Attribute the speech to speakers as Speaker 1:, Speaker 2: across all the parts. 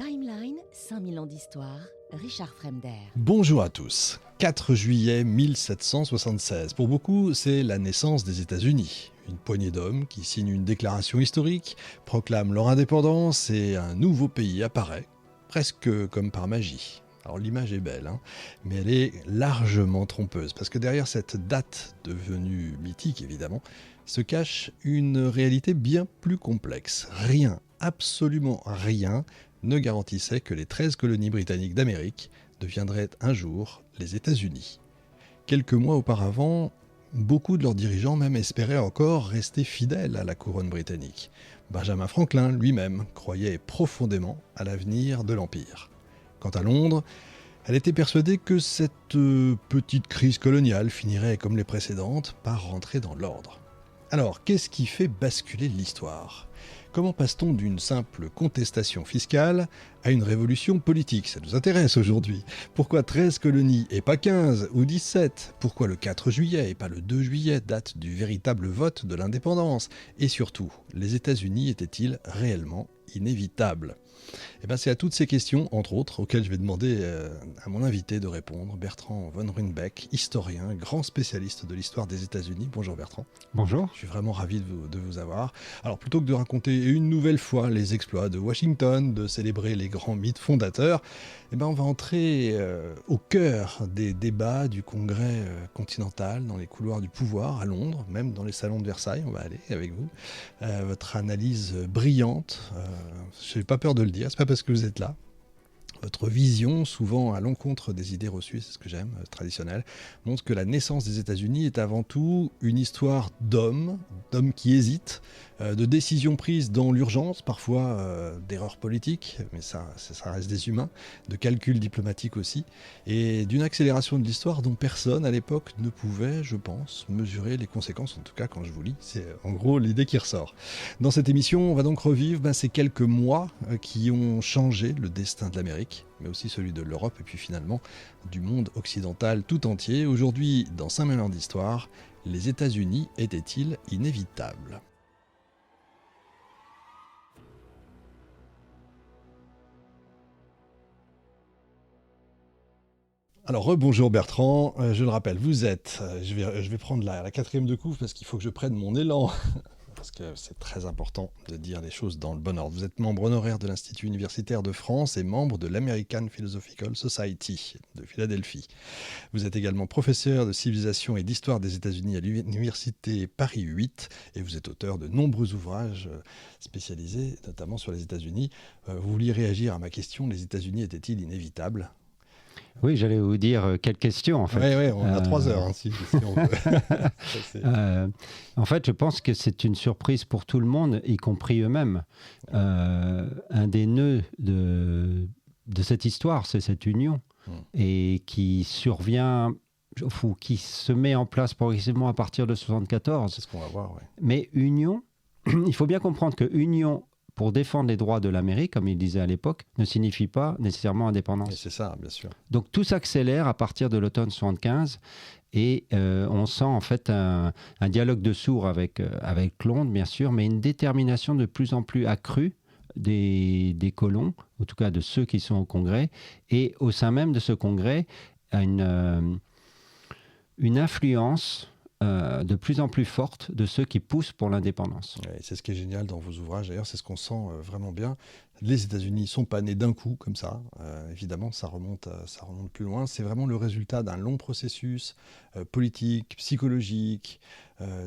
Speaker 1: Timeline, 5000 ans d'histoire, Richard Fremder.
Speaker 2: Bonjour à tous. 4 juillet 1776. Pour beaucoup, c'est la naissance des États-Unis. Une poignée d'hommes qui signent une déclaration historique, proclament leur indépendance et un nouveau pays apparaît, presque comme par magie. Alors l'image est belle, mais elle est largement trompeuse, parce que derrière cette date devenue mythique évidemment, se cache une réalité bien plus complexe. Rien, absolument rien, ne garantissait que les 13 colonies britanniques d'Amérique deviendraient un jour les États-Unis. Quelques mois auparavant, beaucoup de leurs dirigeants même espéraient encore rester fidèles à la couronne britannique. Benjamin Franklin lui-même croyait profondément à l'avenir de l'Empire. Quant à Londres, elle était persuadée que cette petite crise coloniale finirait, comme les précédentes, par rentrer dans l'ordre. Alors, qu'est-ce qui fait basculer l'histoire ? Comment passe-t-on d'une simple contestation fiscale à une révolution politique ? Ça nous intéresse aujourd'hui. Pourquoi 13 colonies et pas 15 ou 17 ? Pourquoi le 4 juillet et pas le 2 juillet, date du véritable vote de l'indépendance ? Et surtout, les États-Unis étaient-ils réellement inévitables ? C'est à toutes ces questions, entre autres, auxquelles je vais demander à mon invité de répondre, Bertrand von Runebeck, historien, grand spécialiste de l'histoire des États-Unis. Bonjour Bertrand.
Speaker 3: Bonjour.
Speaker 2: Je suis vraiment ravi de vous avoir. Alors plutôt que de raconter une nouvelle fois les exploits de Washington, de célébrer les grands mythes fondateurs, on va entrer au cœur des débats du Congrès continental, dans les couloirs du pouvoir à Londres, même dans les salons de Versailles, on va aller avec vous. Votre analyse brillante, je n'ai pas peur de le dire, c'est pas parce que vous êtes là. Votre vision, souvent à l'encontre des idées reçues, c'est ce que j'aime, traditionnelles, montre que la naissance des États-Unis est avant tout une histoire d'hommes qui hésitent, de décisions prises dans l'urgence, parfois d'erreurs politiques, mais ça reste des humains, de calculs diplomatiques aussi, et d'une accélération de l'histoire dont personne à l'époque ne pouvait, je pense, mesurer les conséquences, en tout cas quand je vous lis, c'est en gros l'idée qui ressort. Dans cette émission, on va donc revivre ces quelques mois qui ont changé le destin de l'Amérique, mais aussi celui de l'Europe et puis finalement du monde occidental tout entier. Aujourd'hui, dans 5000 ans d'histoire, les États-Unis étaient-ils inévitables ? Alors rebonjour Bertrand, je le rappelle, vous êtes, je vais prendre la quatrième de couve parce qu'il faut que je prenne mon élan. Parce que c'est très important de dire les choses dans le bon ordre. Vous êtes membre honoraire de l'Institut universitaire de France et membre de l'American Philosophical Society de Philadelphie. Vous êtes également professeur de civilisation et d'histoire des États-Unis à l'Université Paris 8 et vous êtes auteur de nombreux ouvrages spécialisés, notamment sur les États-Unis. Vous vouliez réagir à ma question, les États-Unis étaient-ils inévitables ?
Speaker 3: Oui, j'allais vous dire quelle question en fait.
Speaker 2: Oui, on a 3 heures si on veut.
Speaker 3: En fait, je pense que c'est une surprise pour tout le monde, y compris eux-mêmes. Un des nœuds de cette histoire, c'est cette union et qui survient, ou qui se met en place progressivement à partir de 1974.
Speaker 2: C'est ce qu'on va voir, oui.
Speaker 3: Mais union, il faut bien comprendre que union, pour défendre les droits de l'Amérique, comme il disait à l'époque, ne signifie pas nécessairement indépendance.
Speaker 2: Et c'est ça, bien sûr.
Speaker 3: Donc tout s'accélère à partir de l'automne 75 et on sent en fait un dialogue de sourds avec Londres, bien sûr, mais une détermination de plus en plus accrue des colons, en tout cas de ceux qui sont au Congrès, et au sein même de ce Congrès, une influence de plus en plus forte de ceux qui poussent pour l'indépendance.
Speaker 2: Ouais, c'est ce qui est génial dans vos ouvrages, d'ailleurs, c'est ce qu'on sent vraiment bien. Les États-Unis ne sont pas nés d'un coup, comme ça. Évidemment, ça remonte plus loin. C'est vraiment le résultat d'un long processus politique, psychologique,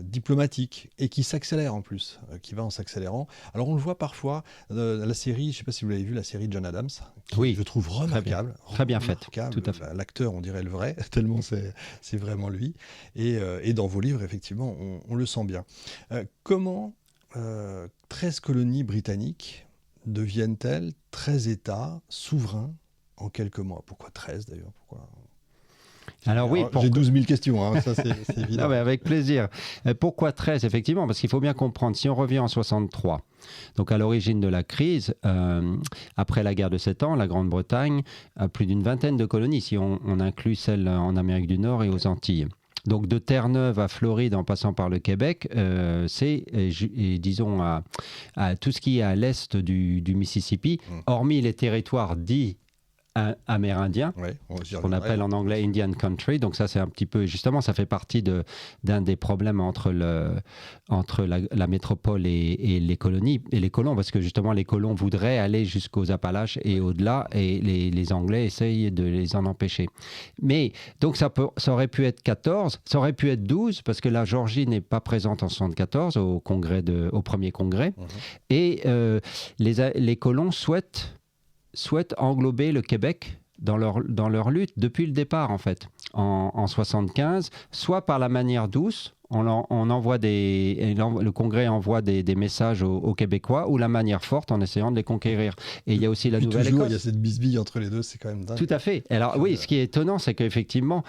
Speaker 2: diplomatique, et qui s'accélère en plus, qui va en s'accélérant. Alors, on le voit parfois, la série, je ne sais pas si vous l'avez vu, la série John Adams, qui
Speaker 3: oui,
Speaker 2: je trouve remarquable.
Speaker 3: Très bien faite, tout à fait.
Speaker 2: L'acteur, on dirait le vrai, tellement c'est vraiment lui. Et dans vos livres, effectivement, on le sent bien. Comment 13 colonies britanniques deviennent-elles 13 États souverains en quelques mois ? Pourquoi 13 d'ailleurs ?
Speaker 3: Alors oui,
Speaker 2: j'ai 12 000 questions, ça c'est évident.
Speaker 3: Non, mais avec plaisir. Pourquoi 13 ? Effectivement, parce qu'il faut bien comprendre, si on revient en 63, donc à l'origine de la crise, après la guerre de 7 ans, la Grande-Bretagne a plus d'une vingtaine de colonies, si on inclut celles en Amérique du Nord et aux Antilles. Donc de Terre-Neuve à Floride en passant par le Québec, disons à tout ce qui est à l'est du Mississippi, hormis les territoires dits amérindiens, qu'on appelle en anglais Indian Country. Donc ça, c'est un petit peu, justement, ça fait partie d'un des problèmes entre la métropole et les colonies et les colons, parce que justement, les colons voudraient aller jusqu'aux Appalaches et au-delà, et les Anglais essayent de les en empêcher. Mais donc ça aurait pu être 14, ça aurait pu être 12, parce que la Géorgie n'est pas présente en 74 au premier congrès, et les colons souhaitent englober le Québec dans leur lutte depuis le départ, en fait. En 75, soit par la manière douce, le Congrès envoie des messages aux Québécois, ou la manière forte en essayant de les conquérir. Et il y a aussi la Nouvelle-Écosse.
Speaker 2: Il y a cette bisbille entre les deux, c'est quand même dingue.
Speaker 3: Tout à fait. Alors oui, ce qui est étonnant, c'est qu'effectivement,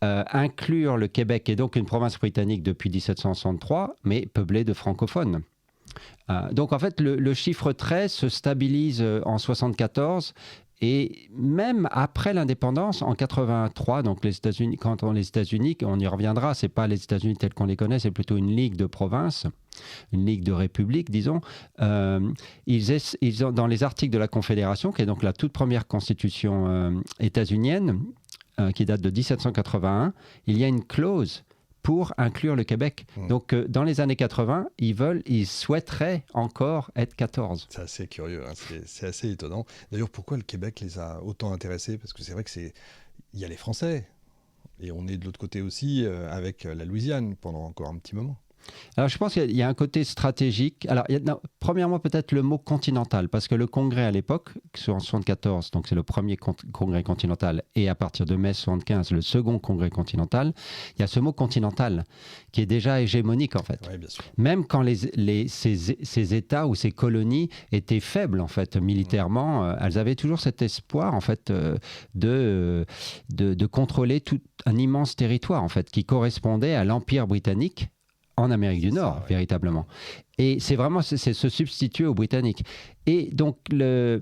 Speaker 3: inclure le Québec est donc une province britannique depuis 1763, mais peuplée de francophones. Donc en fait, le chiffre 13 se stabilise en 74, et même après l'indépendance, en 83, donc les États-Unis, les États-Unis, on y reviendra, c'est pas les États-Unis tels qu'on les connaît, c'est plutôt une ligue de provinces, une ligue de républiques, disons. Ils ont, dans les articles de la Confédération, qui est donc la toute première constitution états-unienne, qui date de 1781, il y a une clause pour inclure le Québec. Donc, dans les années 80, ils souhaiteraient encore être 14.
Speaker 2: C'est assez curieux, hein. C'est assez étonnant. D'ailleurs, pourquoi le Québec les a autant intéressés? Parce que c'est vrai qu'il y a les Français, et on est de l'autre côté aussi avec la Louisiane pendant encore un petit moment.
Speaker 3: Alors, je pense qu'il y a un côté stratégique. Alors, premièrement, peut-être le mot continental, parce que le congrès à l'époque, en 74, donc c'est le premier congrès continental, et à partir de mai 75, le second congrès continental, il y a ce mot continental qui est déjà hégémonique, en fait.
Speaker 2: Oui, bien sûr.
Speaker 3: Même quand ces États ou ces colonies étaient faibles, en fait, militairement, elles avaient toujours cet espoir, en fait, de contrôler tout un immense territoire, en fait, qui correspondait à l'Empire britannique en Amérique du Nord, véritablement. Et c'est se substituer aux Britanniques. Et donc, il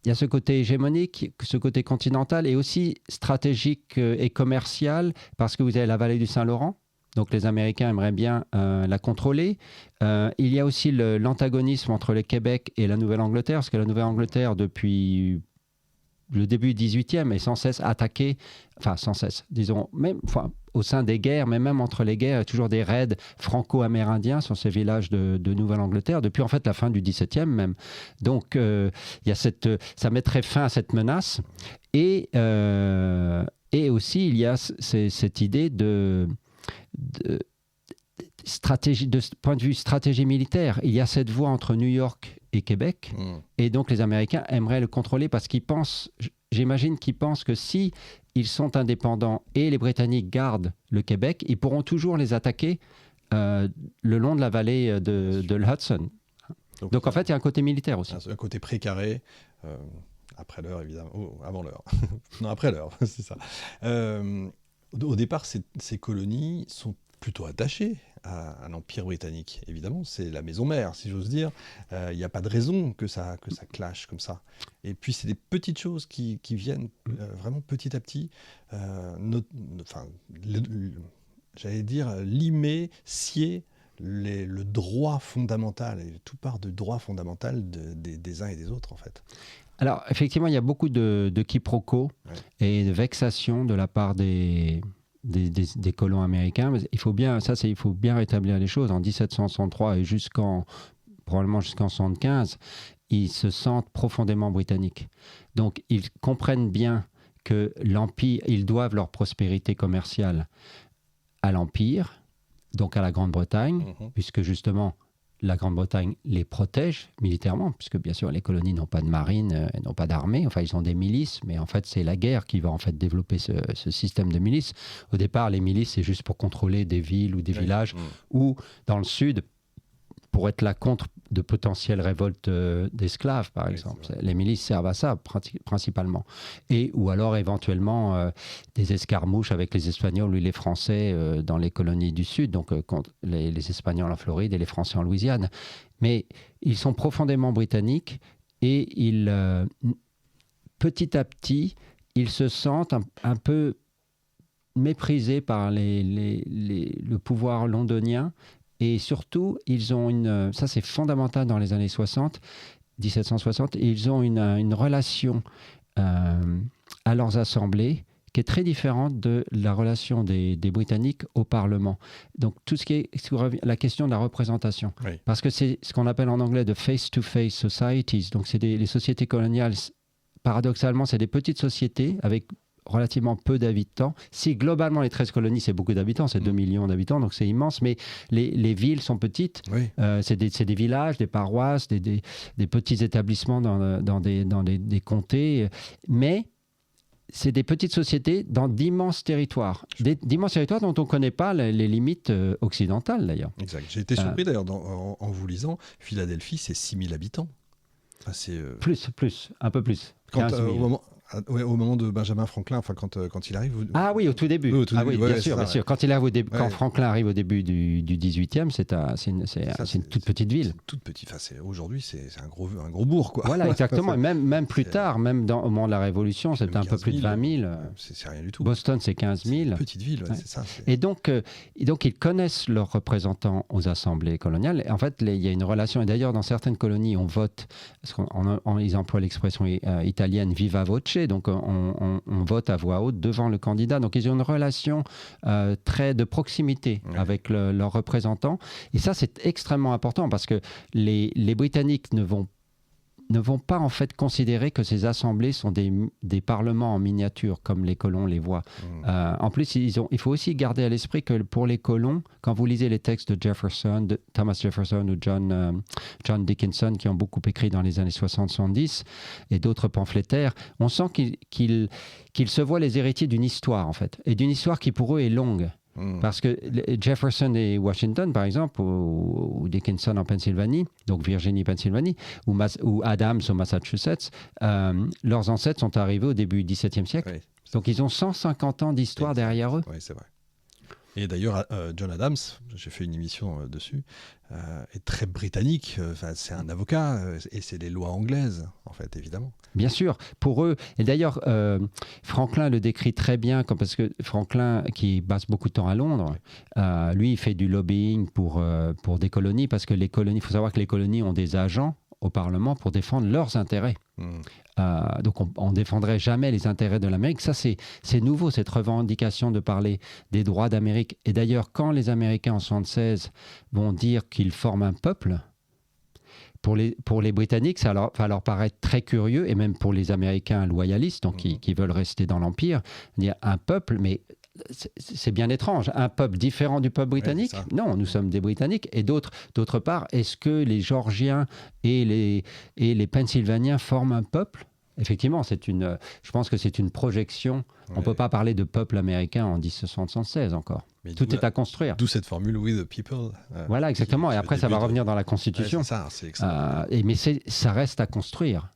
Speaker 3: y a ce côté hégémonique, ce côté continental, et aussi stratégique et commercial, parce que vous avez la vallée du Saint-Laurent, donc les Américains aimeraient bien la contrôler. Il y a aussi l'antagonisme entre le Québec et la Nouvelle-Angleterre, parce que la Nouvelle-Angleterre, depuis le début du 18e, est sans cesse attaquée, enfin sans cesse, disons, même au sein des guerres, mais même entre les guerres, il y a toujours des raids franco-amérindiens sur ces villages de Nouvelle-Angleterre, depuis en fait la fin du 17e même. Donc il y a ça mettrait fin à cette menace, et aussi il y a cette idée de stratégie, de point de vue stratégie militaire. Il y a cette voie entre New York et Québec, et donc les Américains aimeraient le contrôler, parce qu'ils pensent, j'imagine qu'ils pensent que si ils sont indépendants et les Britanniques gardent le Québec, ils pourront toujours les attaquer le long de la vallée de l'Hudson. Donc en fait, il y a un côté militaire aussi.
Speaker 2: Un côté précaré, après l'heure évidemment, avant l'heure. Non, après l'heure, c'est ça. Au départ, ces colonies sont plutôt attachées à l'Empire britannique. Évidemment, c'est la maison mère, si j'ose dire. Il n'y a pas de raison que ça clash comme ça. Et puis, c'est des petites choses qui viennent vraiment petit à petit, j'allais dire, limer, scier le droit fondamental. Et tout part du droit fondamental des uns et des autres, en fait.
Speaker 3: Alors, effectivement, il y a beaucoup de quiproquos et de vexations de la part des colons américains. Il faut bien rétablir les choses. En 1763 et probablement jusqu'en 75, ils se sentent profondément britanniques. Donc, ils comprennent bien que l'Empire, ils doivent leur prospérité commerciale à l'Empire, donc à la Grande-Bretagne, puisque justement, la Grande-Bretagne les protège militairement, puisque bien sûr les colonies n'ont pas de marine, n'ont pas d'armée, enfin ils ont des milices, mais en fait c'est la guerre qui va en fait développer ce système de milices. Au départ, les milices, c'est juste pour contrôler des villes ou des villages, ou dans le sud, pour être là contre de potentielles révoltes d'esclaves, par exemple. Les milices servent à ça, principalement. Ou alors, éventuellement, des escarmouches avec les Espagnols ou les Français dans les colonies du Sud, donc contre les Espagnols en Floride et les Français en Louisiane. Mais ils sont profondément britanniques, et petit à petit, ils se sentent un peu méprisés par le pouvoir londonien. Et surtout, ils ont ça c'est fondamental dans les années 1760, ils ont une relation à leurs assemblées qui est très différente de la relation des Britanniques au Parlement. Donc tout ce qui est la question de la représentation.
Speaker 2: Oui.
Speaker 3: Parce que c'est ce qu'on appelle en anglais de face-to-face societies. Donc c'est les sociétés coloniales, paradoxalement, c'est des petites sociétés avec relativement peu d'habitants. Si globalement les 13 colonies, c'est beaucoup d'habitants, c'est 2 millions d'habitants, donc c'est immense, mais les villes sont petites.
Speaker 2: Oui.
Speaker 3: C'est des villages, des paroisses, des petits établissements dans des comtés, mais c'est des petites sociétés dans d'immenses territoires. D'immenses territoires dont on ne connaît pas les limites occidentales, d'ailleurs.
Speaker 2: Exact. J'ai été surpris, d'ailleurs, en vous lisant, Philadelphie, c'est 6000 habitants. Enfin, c'est,
Speaker 3: Plus, un peu plus.
Speaker 2: Quand, au moment de Benjamin Franklin, enfin quand il arrive.
Speaker 3: Ah oui, au tout début.
Speaker 2: Oui, au tout début.
Speaker 3: Oui, bien sûr, bien sûr. Quand Franklin arrive au début du 18e, c'est une toute petite ville.
Speaker 2: Toute petite. Enfin, aujourd'hui, c'est un gros bourg, quoi.
Speaker 3: Voilà, exactement. Et même plus tard, même au moment de la Révolution, c'était un peu plus de 20 000.
Speaker 2: C'est rien du tout.
Speaker 3: Boston, c'est 15 000.
Speaker 2: C'est une petite ville, ouais. C'est ça.
Speaker 3: Et donc, ils connaissent leurs représentants aux assemblées coloniales. Et en fait, il y a une relation. Et d'ailleurs, dans certaines colonies, on vote. Ils emploient l'expression italienne viva voce. Donc, on vote à voix haute devant le candidat. Donc, ils ont une relation très de proximité avec leurs représentants. Et ça, c'est extrêmement important parce que les Britanniques ne vont pas en fait considérer que ces assemblées sont des parlements en miniature comme les colons les voient. En plus, il faut aussi garder à l'esprit que pour les colons, quand vous lisez les textes de Jefferson, de Thomas Jefferson ou John Dickinson qui ont beaucoup écrit dans les années 60-70 et d'autres pamphlétaires, on sent qu'ils se voient les héritiers d'une histoire en fait, et d'une histoire qui pour eux est longue. Parce que Jefferson et Washington, par exemple, ou Dickinson en Pennsylvanie, donc Virginie-Pennsylvanie, ou Adams au Massachusetts, leurs ancêtres sont arrivés au début du XVIIe siècle. Oui. Donc ils ont 150 ans d'histoire derrière eux.
Speaker 2: Oui, c'est vrai. Et d'ailleurs, John Adams, j'ai fait une émission dessus, est très britannique. C'est un avocat et c'est les lois anglaises, en fait, évidemment. Bien
Speaker 3: sûr, pour eux. Et d'ailleurs, Franklin le décrit très bien, parce que Franklin, qui passe beaucoup de temps à Londres, lui, il fait du lobbying pour des colonies, parce que les colonies, il faut savoir que les colonies ont des agents au Parlement pour défendre leurs intérêts. Donc on ne défendrait jamais les intérêts de l'Amérique. Ça, c'est nouveau, cette revendication de parler des droits d'Amérique. Et d'ailleurs, quand les Américains en 1976 vont dire qu'ils forment un peuple, pour les Britanniques, ça va leur paraître très curieux, et même pour les Américains loyalistes, donc qui veulent rester dans l'Empire, dire un peuple, mais c'est bien étrange. Un peuple différent du peuple britannique ? Non, nous sommes des Britanniques. Et d'autre part, est-ce que les Georgiens et les Pennsylvaniens forment un peuple ? Effectivement, je pense que c'est une projection. On ne peut pas parler de peuple américain en 1776 encore. Mais tout est à construire.
Speaker 2: D'où cette formule « We the people ».
Speaker 3: Voilà, exactement. Et après, ça va revenir dans la Constitution.
Speaker 2: C'est ça, c'est excellent.
Speaker 3: Mais ça reste à construire.